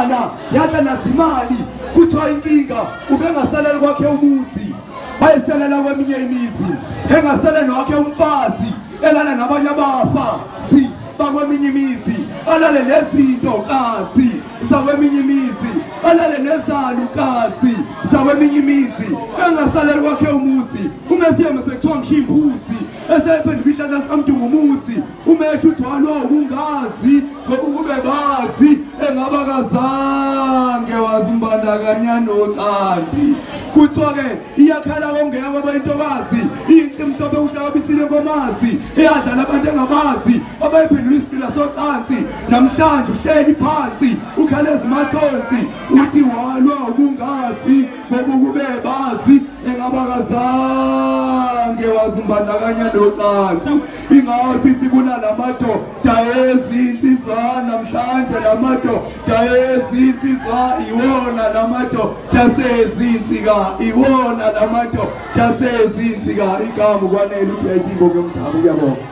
yaqala yadla nazimali kuthiwa inkinga ubengasalela kwakhe umuzi bayiselela kweminye imizi engasele nowakhe umfazi elala nabanye abafazi bakweminye imizi alale nezinto kazi zakweminye imizi alale nezalukazi zakweminye imizi engasalela kwakhe umuzi umefike sekuthiwa ngishimbuzi esephenduka ishlahla sikamdungu umuzi umesha uthwalwa ukungazi ngokube bazi engabakazange wazimbandakanya nocansi kuthiwa-ke iyakhala kongeka kwaba intokazi inhle mhlophe uhlakabisile nkomazi eyadlala abantu engabazi abayiphendula isipila socansi namhlanje uhleli phansi ukhale ezimathonsi uthi walwa ukungazi ngokube bazi engabakazange wazimbandakanya nocansi ingawo sithi kunalamadoda ezinsizwa namhlanje lamadoda ezinsizwa iwona lamadoda sezinsika iwona lamadoda sezinsika igama kwanele uthi ayithimboke umdabu kuyabonga.